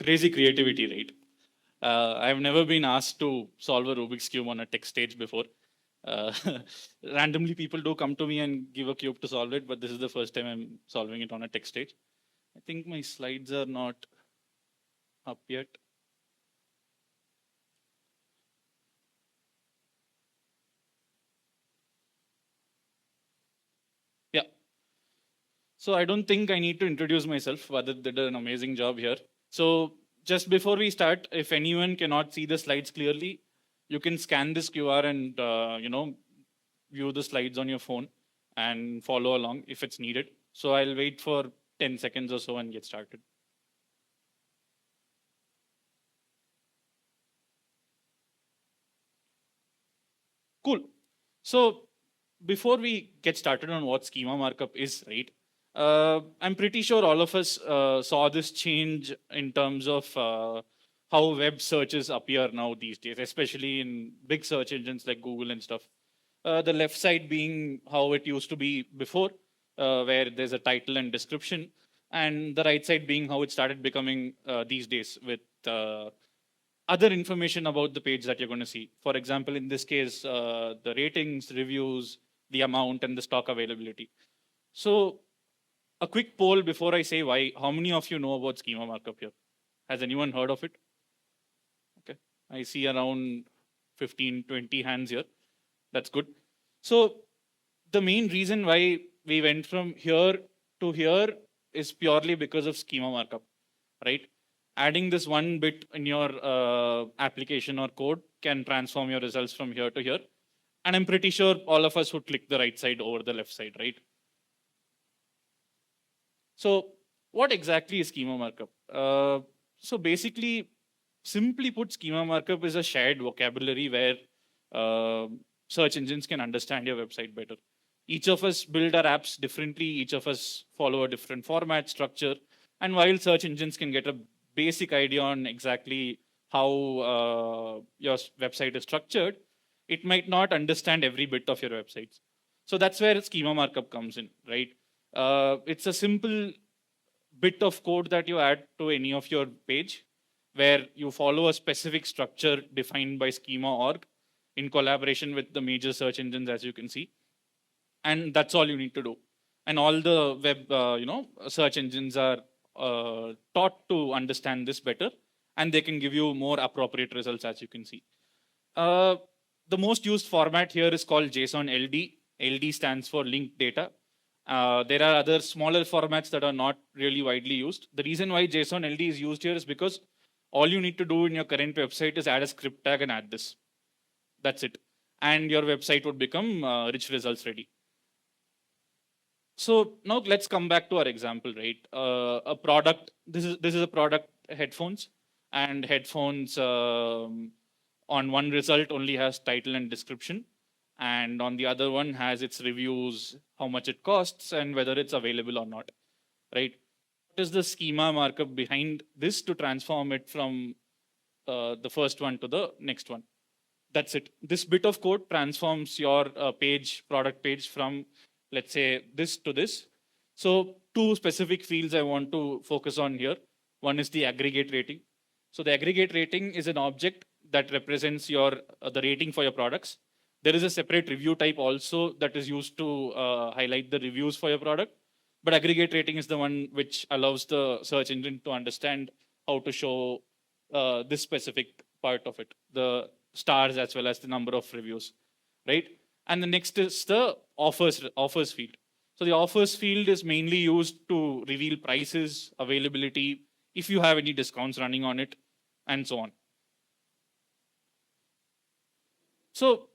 crazy creativity, right? I've never been asked to solve a Rubik's Cube on a tech stage before. Uh, Randomly, people do come to me and give a cube to solve it, but this is the first time I'm solving it on a tech stage. I think my slides are not up yet. Yeah. So I don't think I need to introduce myself. Vadit did an amazing job here. So just before we start, if anyone cannot see the slides clearly, you can scan this QR and view the slides on your phone and follow along if it's needed. So I'll wait for 10 seconds or so and get started. Cool. So before we get started on what schema markup is, right? I'm pretty sure all of us saw this change in terms of how web searches appear now these days, especially in big search engines like Google and stuff. The left side being how it used to be before, where there's a title and description, and the right side being how it started becoming these days with other information about the page that you're going to see. For example, in this case, the ratings, reviews, the amount, and the stock availability. So, a quick poll before I say why. How many of you know about schema markup here? Has anyone heard of it? Okay. I see around 15, 20 hands here. That's good. So, the main reason why we went from here to here is purely because of schema markup, right? Adding this one bit in your application or code can transform your results from here to here. And I'm pretty sure all of us would click the right side over the left side, right? So what exactly is schema markup? So basically, simply put, schema markup is a shared vocabulary where search engines can understand your website better. Each of us build our apps differently. Each of us follow a different format, structure. And while search engines can get a basic idea on exactly how your website is structured, it might not understand every bit of your websites. So that's where schema markup comes in, right? It's a simple bit of code that you add to any of your page where you follow a specific structure defined by schema org in collaboration with the major search engines, as you can see. And that's all you need to do. And all the web, search engines are taught to understand this better, and they can give you more appropriate results, as you can see. Uh, the most used format here is called JSON LD. LD stands for linked data. There are other smaller formats that are not really widely used. The reason why JSON LD is used here is because all you need to do in your current website is add a script tag and add this. That's it. And your website would become rich results ready. So now let's come back to our example, right? A product. This is a product, headphones, and headphones on one result only has title and description, and on the other one has its reviews, how much it costs, and whether it's available or not, right? What is the schema markup behind this to transform it from the first one to the next one? That's it. This bit of code transforms your product page from, let's say, this to this. So two specific fields I want to focus on here. One is the aggregate rating. So the aggregate rating is an object that represents your the rating for your products. There is a separate review type also that is used to highlight the reviews for your product. But aggregate rating is the one which allows the search engine to understand how to show this specific part of it, the stars as well as the number of reviews, right? And the next is the offers field. So the offers field is mainly used to reveal prices, availability, if you have any discounts running on it, and so on. So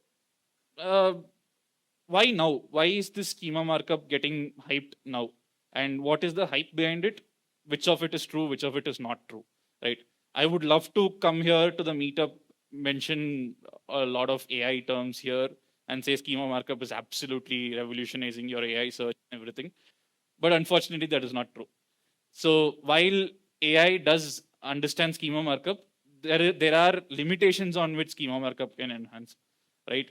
why now? Why is this schema markup getting hyped now? And what is the hype behind it? Which of it is true? Which of it is not true? Right? I would love to come here to the meetup, mention a lot of AI terms here, and say schema markup is absolutely revolutionizing your AI search and everything. But unfortunately, that is not true. So while AI does understand schema markup, there are limitations on which schema markup can enhance, right?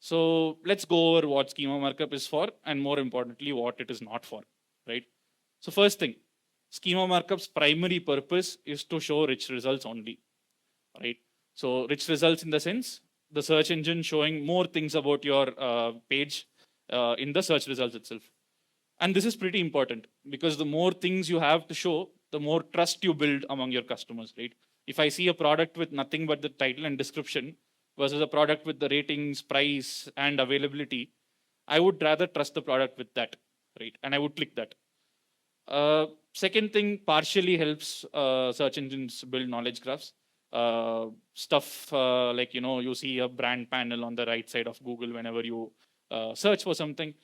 So let's go over what schema markup is for, and more importantly, what it is not for, right? So first thing, Schema markup's primary purpose is to show rich results only, right? So rich results in the sense the search engine showing more things about your page in the search results itself. And this is pretty important because the more things you have to show, the more trust you build among your customers, right? If I see a product with nothing but the title and description versus a product with the ratings, price, and availability, I would rather trust the product with that, right? And I would click that. Second thing partially helps search engines build knowledge graphs. Stuff like, you see a brand panel on the right side of Google whenever you search for something.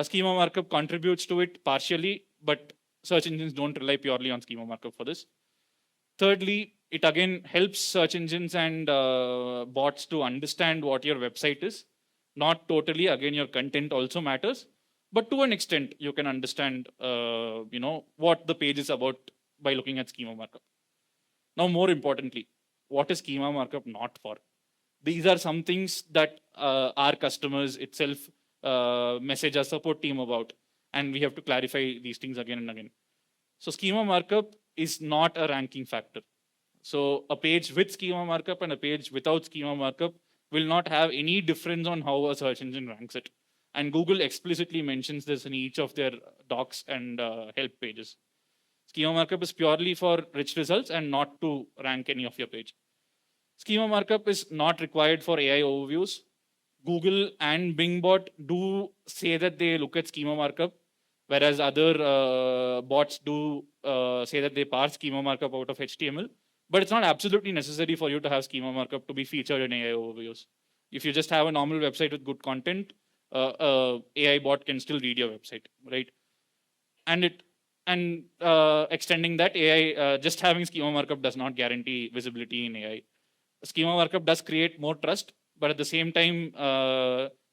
Schema markup contributes to it partially, but search engines don't rely purely on schema markup for this. Thirdly, it again helps search engines and bots to understand what your website is. Not totally, again, your content also matters, but to an extent, you can understand, what the page is about by looking at schema markup. Now, more importantly, what is schema markup not for? These are some things that our customers itself message our support team about, and we have to clarify these things again and again. So schema markup is not a ranking factor. So a page with schema markup and a page without schema markup will not have any difference on how a search engine ranks it. And Google explicitly mentions this in each of their docs and help pages. Schema markup is purely for rich results and not to rank any of your page. Schema markup is not required for AI overviews. Google and Bingbot do say that they look at schema markup, whereas other bots do say that they parse schema markup out of HTML. But it's not absolutely necessary for you to have schema markup to be featured in AI overviews. If you just have a normal website with good content, AI bot can still read your website, right? And extending that, AI just having schema markup does not guarantee visibility in AI. Schema markup does create more trust, but at the same time,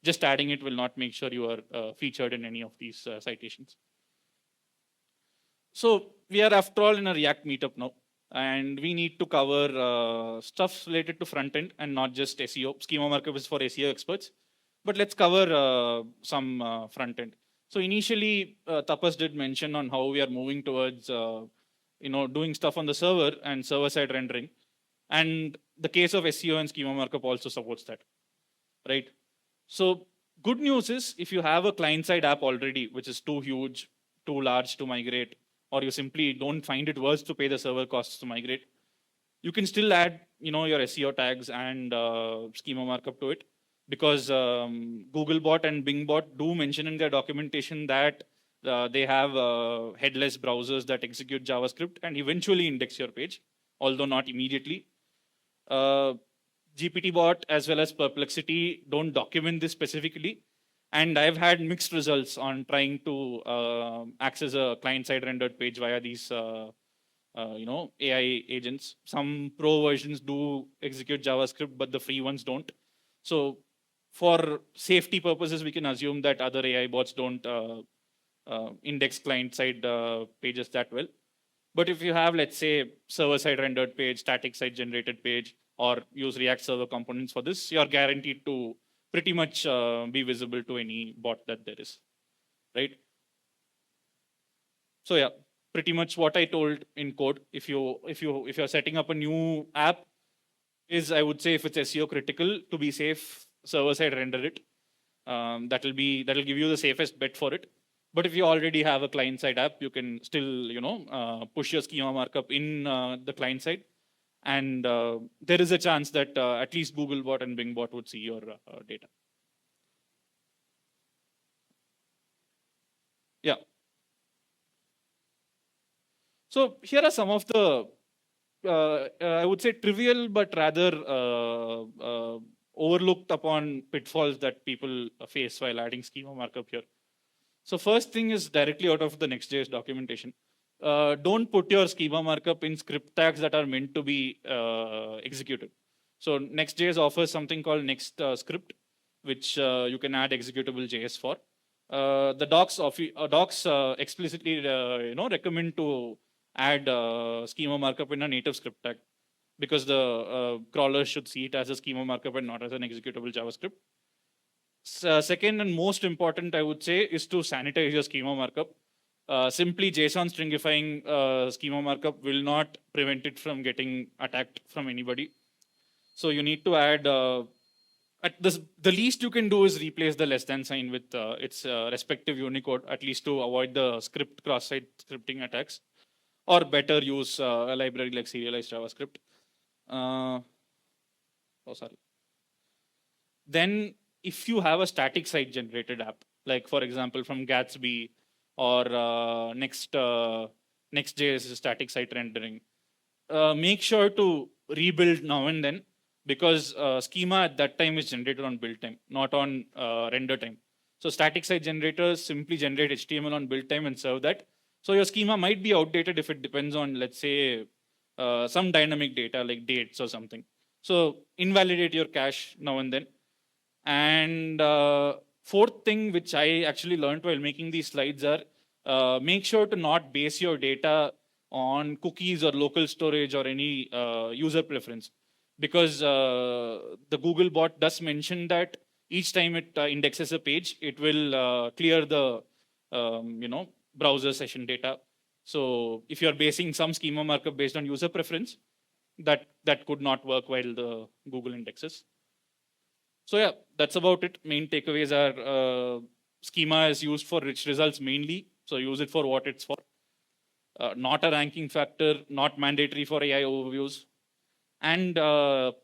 just adding it will not make sure you are featured in any of these citations. So we are, after all, in a React meetup now, and we need to cover stuff related to front end and not just SEO. Schema markup is for SEO experts, but let's cover some front end. So initially, Tapas did mention on how we are moving towards doing stuff on the server and server-side rendering. And the case of SEO and schema markup also supports that, right? So good news is if you have a client-side app already, which is too huge, too large to migrate, or you simply don't find it worth to pay the server costs to migrate, you can still add your SEO tags and schema markup to it, because Googlebot and Bingbot do mention in their documentation that they have headless browsers that execute JavaScript and eventually index your page, although not immediately. GPT-bot as well as Perplexity don't document this specifically. And I've had mixed results on trying to access a client-side rendered page via these AI agents. Some pro versions do execute JavaScript, but the free ones don't. So for safety purposes, we can assume that other AI bots don't index client-side pages that well. But if you have, let's say, server-side rendered page, static-side generated page, or use React server components for this, you're guaranteed to pretty much be visible to any bot that there is, right? So yeah, pretty much what I told in code. If you're setting up a new app, is I would say if it's SEO critical, to be safe, server-side render it. That'll give you the safest bet for it. But if you already have a client-side app, you can still, push your schema markup in the client side, and there is a chance that at least Googlebot and Bingbot would see your data. Yeah. So here are some of the, I would say, trivial but rather overlooked upon pitfalls that people face while adding schema markup here. So first thing is directly out of the Next.js documentation. Don't put your schema markup in script tags that are meant to be executed. So Next.js offers something called Next script, which you can add executable JS for. The docs explicitly recommend to add schema markup in a native script tag, because the crawler should see it as a schema markup and not as an executable JavaScript. Second and most important, I would say, is to sanitize your schema markup. simply JSON stringifying schema markup will not prevent it from getting attacked from anybody. So you need to add at this, the least you can do is replace the less than sign with its respective Unicode, at least to avoid the script cross-site scripting attacks, or better use a library like serialized JavaScript. Oh, sorry. Then if you have a static site generated app, like for example from Gatsby or Next.js static site rendering, make sure to rebuild now and then, because schema at that time is generated on build time, not on render time. So static site generators simply generate HTML on build time and serve that. So your schema might be outdated if it depends on, let's say, some dynamic data like dates or something. So invalidate your cache now and then. And fourth thing, which I actually learned while making these slides, are make sure to not base your data on cookies or local storage or any user preference, because the Google bot does mention that each time it indexes a page, it will clear the browser session data. So if you're basing some schema markup based on user preference, that could not work while the Google indexes. So yeah, that's about it. Main takeaways are schema is used for rich results mainly. So use it for what it's for. Not a ranking factor, not mandatory for AI overviews. And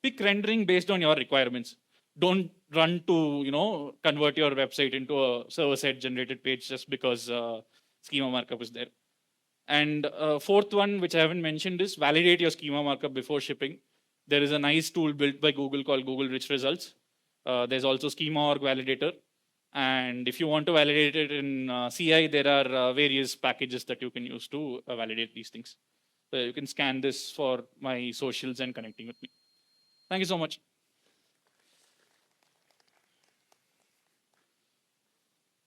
pick rendering based on your requirements. Don't run to convert your website into a server-side generated page just because schema markup is there. And fourth one, which I haven't mentioned, is validate your schema markup before shipping. There is a nice tool built by Google called Google Rich Results. There's also schema.org validator. And if you want to validate it in CI, there are various packages that you can use to validate these things. So you can scan this for my socials and connecting with me. Thank you so much.